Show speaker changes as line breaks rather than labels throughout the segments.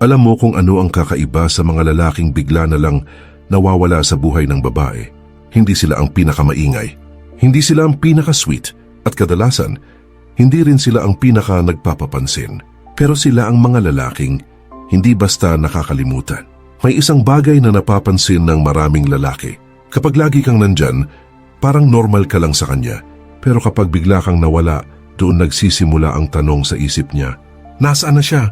Alam mo kung ano ang kakaiba sa mga lalaking bigla na lang nawawala sa buhay ng babae. Hindi sila ang pinakamaingay. Hindi sila ang pinaka-sweet. At kadalasan, hindi rin sila ang pinaka-nagpapapansin. Pero sila ang mga lalaking hindi basta nakakalimutan. May isang bagay na napapansin ng maraming lalaki. Kapag lagi kang nandyan, parang normal ka lang sa kanya. Pero kapag bigla kang nawala, doon nagsisimula ang tanong sa isip niya. Nasaan na siya?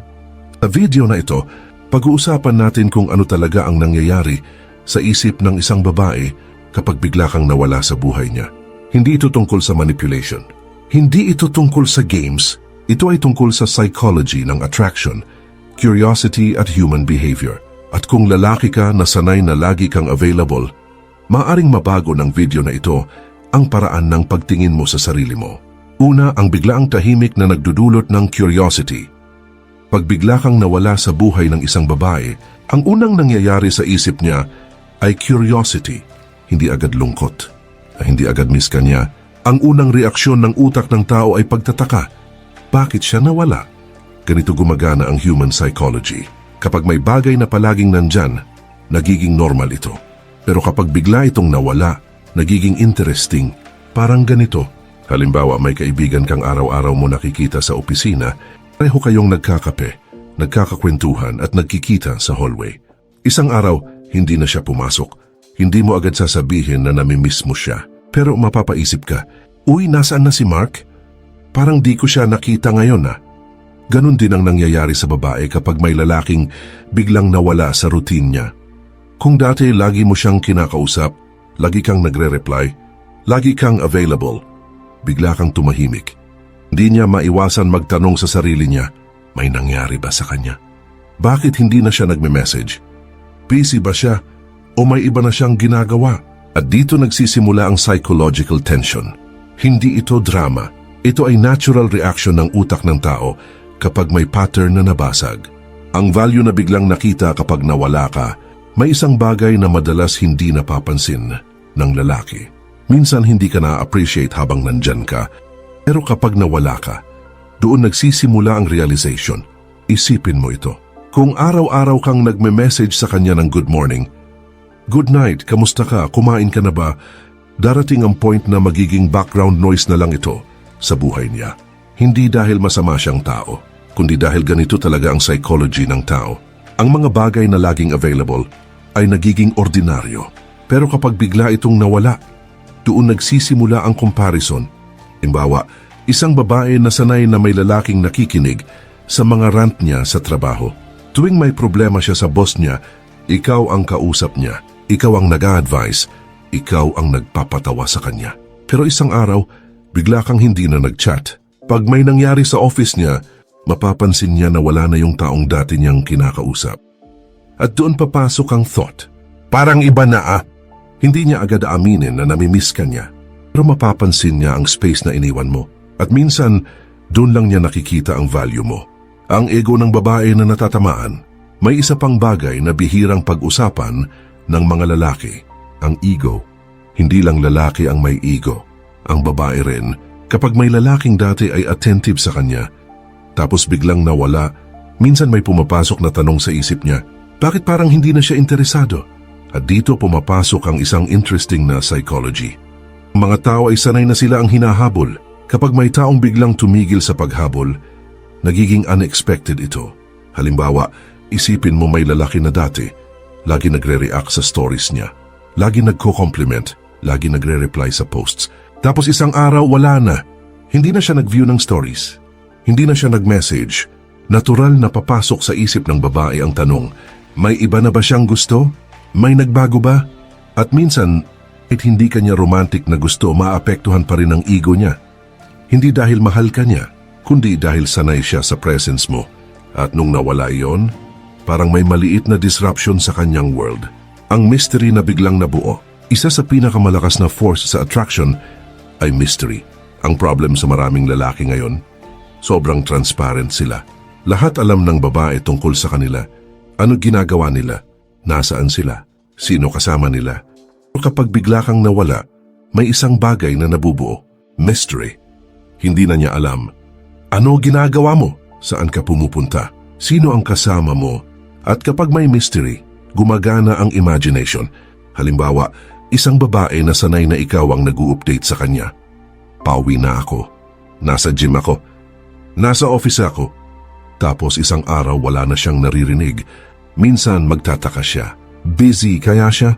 Sa video na ito, pag-uusapan natin kung ano talaga ang nangyayari sa isip ng isang babae kapag bigla kang nawala sa buhay niya. Hindi ito tungkol sa manipulation. Hindi ito tungkol sa games. Ito ay tungkol sa psychology ng attraction, curiosity at human behavior. At kung lalaki ka na sanay na lagi kang available, maaring mabago ng video na ito ang paraan ng pagtingin mo sa sarili mo. Una, ang biglaang tahimik na nagdudulot ng curiosity. Pag bigla kang nawala sa buhay ng isang babae, ang unang nangyayari sa isip niya ay curiosity, hindi agad lungkot, hindi agad miss ka niya. Ang unang reaksyon ng utak ng tao ay pagtataka. Bakit siya nawala? Ganito gumagana ang human psychology. Kapag may bagay na palaging nandyan, nagiging normal ito. Pero kapag bigla itong nawala, nagiging interesting. Parang ganito. Halimbawa, may kaibigan kang araw-araw mo nakikita sa opisina, pareho kayong nagkakape, nagkakakwentuhan at nagkikita sa hallway. Isang araw, hindi na siya pumasok. Hindi mo agad sasabihin na namimiss mo siya. Pero mapapaisip ka, uy, nasaan na si Mark? Parang di ko siya nakita ngayon na. Ganon din ang nangyayari sa babae kapag may lalaking biglang nawala sa routine niya. Kung dati lagi mo siyang kinakausap, lagi kang nagre-reply, lagi kang available, bigla kang tumahimik. Hindi niya maiwasan magtanong sa sarili niya, may nangyari ba sa kanya? Bakit hindi na siya nagme-message? Busy ba siya? O may iba na siyang ginagawa? At dito nagsisimula ang psychological tension. Hindi ito drama. Ito ay natural reaction ng utak ng tao kapag may pattern na nabasag. Ang value na biglang nakita kapag nawala ka, may isang bagay na madalas hindi napapansin ng lalaki. Minsan hindi ka na-appreciate habang nandyan ka, pero kapag nawala ka, doon nagsisimula ang realization. Isipin mo ito. Kung araw-araw kang nagme-message sa kanya ng good morning, good night, kamusta ka, kumain ka na ba, darating ang point na magiging background noise na lang ito sa buhay niya. Hindi dahil masama siyang tao, kundi dahil ganito talaga ang psychology ng tao. Ang mga bagay na laging available ay nagiging ordinaryo. Pero kapag bigla itong nawala, doon nagsisimula ang comparison. Halimbawa, isang babae na sanay na may lalaking nakikinig sa mga rant niya sa trabaho. Tuwing may problema siya sa boss niya, ikaw ang kausap niya, ikaw ang nag-a-advise, ikaw ang nagpapatawa sa kanya. Pero isang araw, bigla kang hindi na nag-chat. Pag may nangyari sa office niya, mapapansin niya na wala na yung taong dati niyang kinakausap. At doon papasok ang thought. Parang iba na Hindi niya agad aaminin na namimiss ka niya. Pero mapapansin niya ang space na iniwan mo. At minsan, doon lang niya nakikita ang value mo. Ang ego ng babae na natatamaan. May isa pang bagay na bihirang pag-usapan ng mga lalaki. Ang ego. Hindi lang lalaki ang may ego. Ang babae rin. Kapag may lalaking dati ay attentive sa kanya, tapos biglang nawala, minsan may pumapasok na tanong sa isip niya, bakit parang hindi na siya interesado? At dito pumapasok ang isang interesting na psychology. Mga tao ay sanay na sila ang hinahabol. Kapag may taong biglang tumigil sa paghabol, nagiging unexpected ito. Halimbawa, isipin mo may lalaki na dati, lagi nagre-react sa stories niya, lagi nagko-compliment, lagi nagre-reply sa posts. Tapos isang araw wala na. Hindi na siya nag-view ng stories. Hindi na siya nag-message. Natural na papasok sa isip ng babae ang tanong, may iba na ba siyang gusto? May nagbago ba? At minsan, hindi kanya romantic na gusto, maapektuhan pa rin ang ego niya. Hindi dahil mahal ka niya, kundi dahil sanay siya sa presence mo. At nung nawala iyon, parang may maliit na disruption sa kanyang world. Ang mystery na biglang nabuo. Isa sa pinakamalakas na force sa attraction ay mystery. Ang problem sa maraming lalaki ngayon, sobrang transparent sila. Lahat alam ng babae tungkol sa kanila. Ano ginagawa nila? Nasaan sila? Sino kasama nila? Pero kapag bigla kang nawala, may isang bagay na nabubuo. Mystery. Hindi na niya alam. Ano ginagawa mo? Saan ka pumupunta? Sino ang kasama mo? At kapag may mystery, gumagana ang imagination. Halimbawa, isang babae na sanay na ikaw ang nag-u-update sa kanya. Pauwi na ako. Nasa gym ako. Nasa office ako. Tapos isang araw wala na siyang naririnig. Minsan magtataka siya. Busy kaya siya?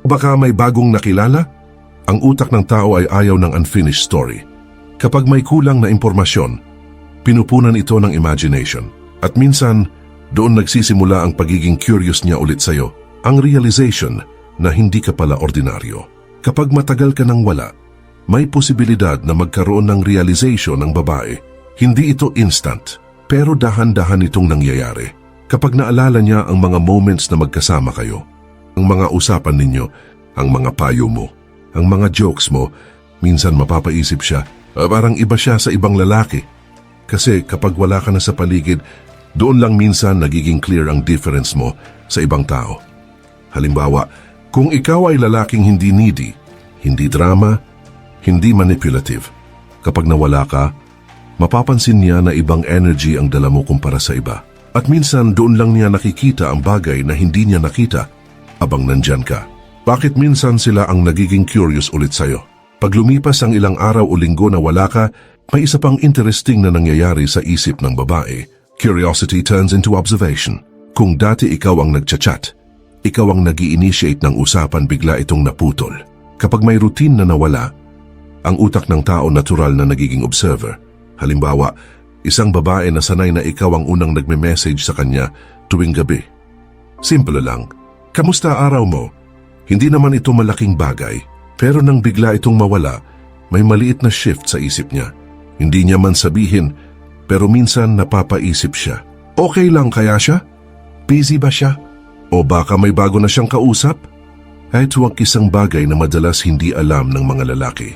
Baka may bagong nakilala? Ang utak ng tao ay ayaw ng unfinished story. Kapag may kulang na impormasyon, pinupunan ito ng imagination. At minsan, doon nagsisimula ang pagiging curious niya ulit sa'yo. Ang realization na hindi ka pala ordinaryo. Kapag matagal ka nang wala, may posibilidad na magkaroon ng realization ng babae. Hindi ito instant, pero dahan-dahan itong nangyayari. Kapag naalala niya ang mga moments na magkasama kayo, ang mga usapan ninyo, ang mga payo mo, ang mga jokes mo, minsan mapapaisip siya, parang iba siya sa ibang lalaki. Kasi kapag wala ka na sa paligid, doon lang minsan nagiging clear ang difference mo sa ibang tao. Halimbawa, kung ikaw ay lalaking hindi needy, hindi drama, hindi manipulative, kapag nawala ka, mapapansin niya na ibang energy ang dala mo kumpara sa iba. At minsan doon lang niya nakikita ang bagay na hindi niya nakita habang nandyan ka. Bakit minsan sila ang nagiging curious ulit sa'yo? Pag lumipas ang ilang araw o linggo na wala ka, may isa pang interesting na nangyayari sa isip ng babae. Curiosity turns into observation. Kung dati ikaw ang nagchat-chat, ikaw ang nag-i-initiate ng usapan, bigla itong naputol. Kapag may routine na nawala, ang utak ng tao natural na nagiging observer. Halimbawa, isang babae na sanay na ikaw ang unang nagme-message sa kanya tuwing gabi. Simple lang, kamusta araw mo? Hindi naman ito malaking bagay, pero nang bigla itong mawala, may maliit na shift sa isip niya. Hindi niya man sabihin, pero minsan napapaisip siya. Okay lang kaya siya? Busy ba siya? O baka may bago na siyang kausap? Kahit huwag isang bagay na madalas hindi alam ng mga lalaki.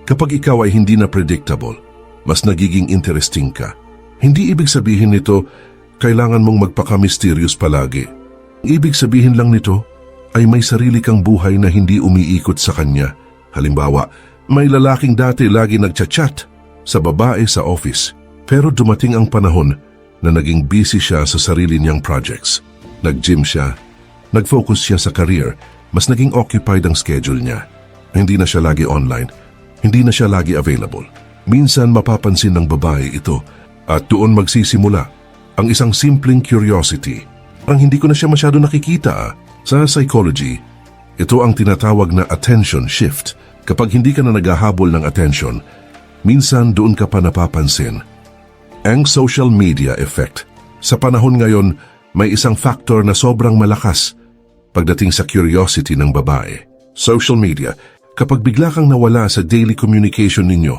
Kapag ikaw ay hindi na predictable, mas nagiging interesting ka. Hindi ibig sabihin nito, kailangan mong magpaka-mysterious palagi. Ibig sabihin lang nito, ay may sarili kang buhay na hindi umiikot sa kanya. Halimbawa, may lalaking dati lagi nagchat-chat sa babae sa office, pero dumating ang panahon na naging busy siya sa sarili niyang projects. Nag-gym siya, nag-focus siya sa career, mas naging occupied ang schedule niya. Hindi na siya lagi online, hindi na siya lagi available. Minsan mapapansin ng babae ito at doon magsisimula ang isang simpleng curiosity. Parang hindi ko na siya masyado nakikita. Sa psychology, ito ang tinatawag na attention shift. Kapag hindi ka na naghahabol ng attention, minsan doon ka pa napapansin. Ang social media effect. Sa panahon ngayon, may isang factor na sobrang malakas pagdating sa curiosity ng babae. Social media, kapag bigla kang nawala sa daily communication ninyo,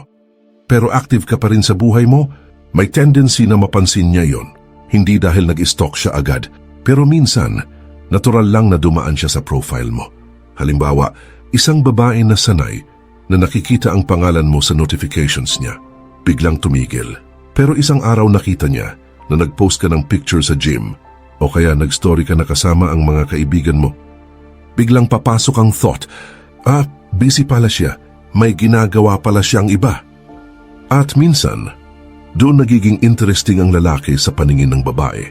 pero active ka pa rin sa buhay mo, may tendency na mapansin niya yon. Hindi dahil nag-stalk siya agad, pero minsan, natural lang na dumaan siya sa profile mo. Halimbawa, isang babae na sanay na nakikita ang pangalan mo sa notifications niya, biglang tumigil. Pero isang araw nakita niya na nag-post ka ng picture sa gym o kaya nag-story ka na kasama ang mga kaibigan mo. Biglang papasok ang thought, busy pala siya, may ginagawa pala siyang iba. At minsan, doon nagiging interesting ang lalaki sa paningin ng babae.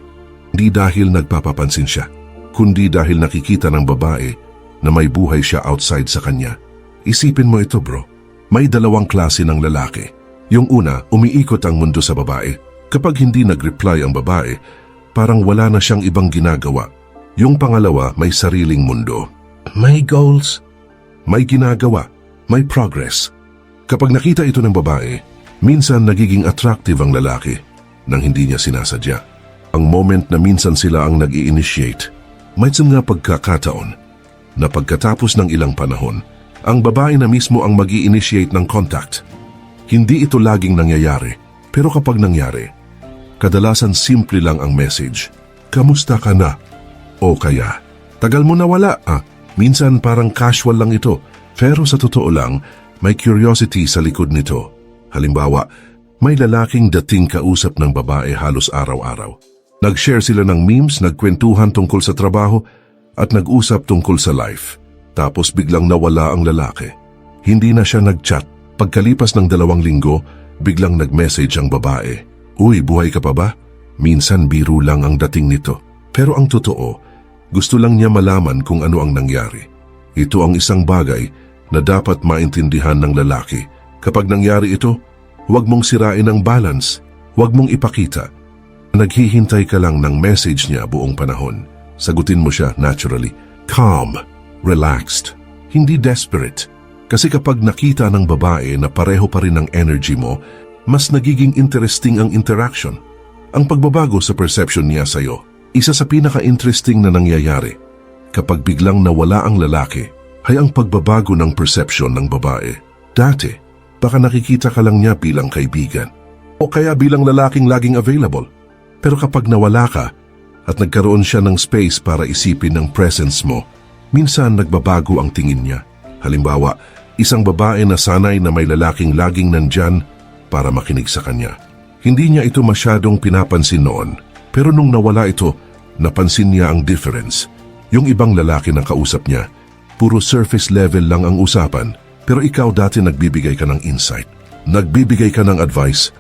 Hindi dahil nagpapapansin siya, kundi dahil nakikita ng babae na may buhay siya outside sa kanya. Isipin mo ito bro, may dalawang klase ng lalaki. Yung una, umiikot ang mundo sa babae. Kapag hindi nag-reply ang babae, parang wala na siyang ibang ginagawa. Yung pangalawa, may sariling mundo. May goals, may ginagawa, may progress. Kapag nakita ito ng babae, minsan nagiging attractive ang lalaki nang hindi niya sinasadya. Ang moment na minsan sila ang nag-i-initiate, may nga pagkakataon na pagkatapos ng ilang panahon, ang babae na mismo ang mag-i-initiate ng contact. Hindi ito laging nangyayari, pero kapag nangyari, kadalasan simple lang ang message. Kamusta ka na? O kaya, tagal mo na wala. Minsan parang casual lang ito, pero sa totoo lang, may curiosity sa likod nito. Halimbawa, may lalaking dating kausap ng babae halos araw-araw. Nag-share sila ng memes, nagkwentuhan tungkol sa trabaho, at nag-usap tungkol sa life. Tapos biglang nawala ang lalaki. Hindi na siya nag-chat. Pagkalipas ng 2 linggo, biglang nag-message ang babae. Uy, buhay ka pa ba? Minsan biro lang ang dating nito. Pero ang totoo, gusto lang niya malaman kung ano ang nangyari. Ito ang isang bagay na dapat maintindihan ng lalaki. Kapag nangyari ito, huwag mong sirain ang balance, huwag mong ipakita. Naghihintay ka lang ng message niya buong panahon. Sagutin mo siya naturally. Calm, relaxed, hindi desperate. Kasi kapag nakita ng babae na pareho pa rin ang energy mo, mas nagiging interesting ang interaction. Ang pagbabago sa perception niya sa'yo, isa sa pinaka-interesting na nangyayari. Kapag biglang nawala ang lalaki, ay ang pagbabago ng perception ng babae. Dati, baka nakikita ka lang niya bilang kaibigan o kaya bilang lalaking laging available. Pero kapag nawala ka at nagkaroon siya ng space para isipin ng presence mo, minsan nagbabago ang tingin niya. Halimbawa, isang babae na sanay na may lalaking laging nandyan para makinig sa kanya. Hindi niya ito masyadong pinapansin noon, pero nung nawala ito, napansin niya ang difference. Yung ibang lalaki na kausap niya, puro surface level lang ang usapan, pero ikaw dati nagbibigay ka ng insight. Nagbibigay ka ng advice,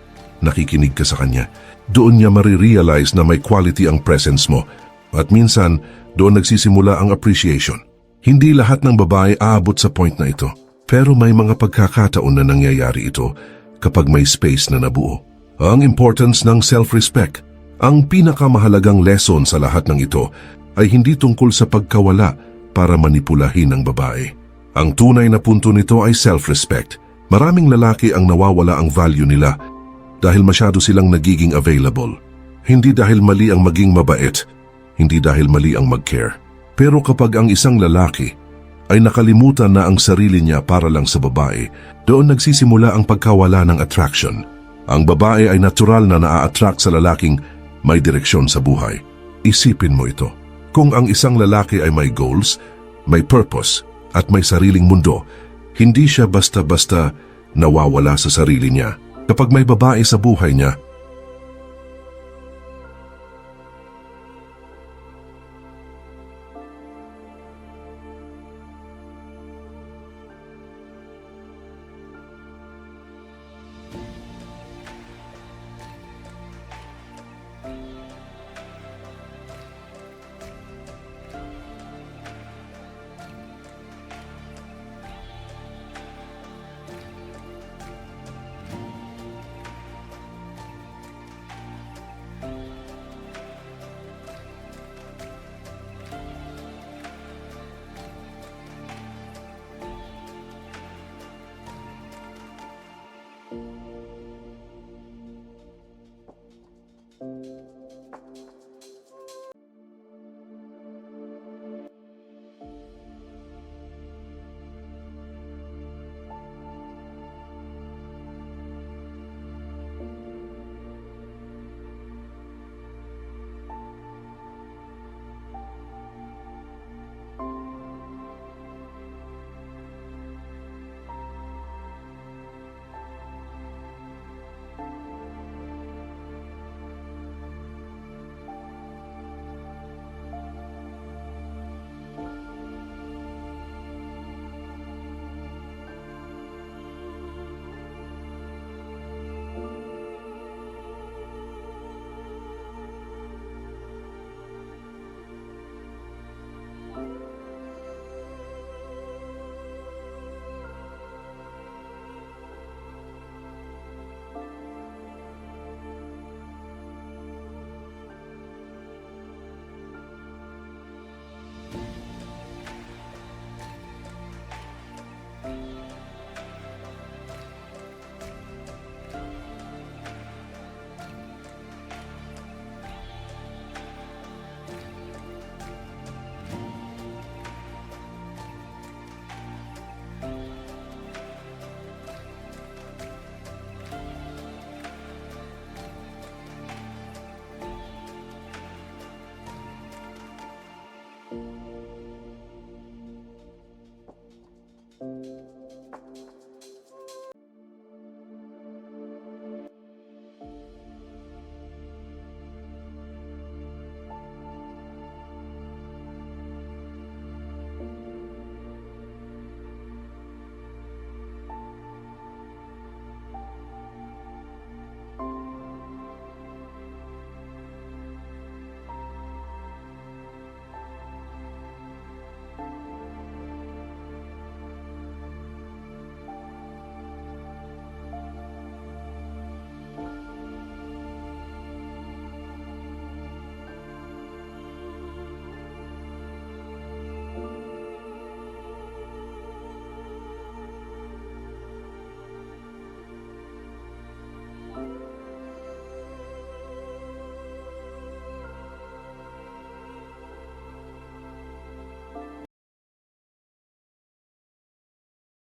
nakikinig ka sa kanya. Doon niya marirealize na may quality ang presence mo at minsan doon nagsisimula ang appreciation. Hindi lahat ng babae aabot sa point na ito, pero may mga pagkakataon na nangyayari ito kapag may space na nabuo. Ang importance ng self-respect. Ang pinakamahalagang lesson sa lahat ng ito ay hindi tungkol sa pagkawala para manipulahin ang babae. Ang tunay na punto nito ay self-respect. Maraming lalaki ang nawawala ang value nila dahil masyado silang nagiging available. Hindi dahil mali ang maging mabait, hindi dahil mali ang mag-care. Pero kapag ang isang lalaki ay nakalimutan na ang sarili niya para lang sa babae, doon nagsisimula ang pagkawala ng attraction. Ang babae ay natural na naa-attract sa lalaking may direksyon sa buhay. Isipin mo ito. Kung ang isang lalaki ay may goals, may purpose, at may sariling mundo, hindi siya basta-basta nawawala sa sarili niya. Kapag may babae sa buhay niya,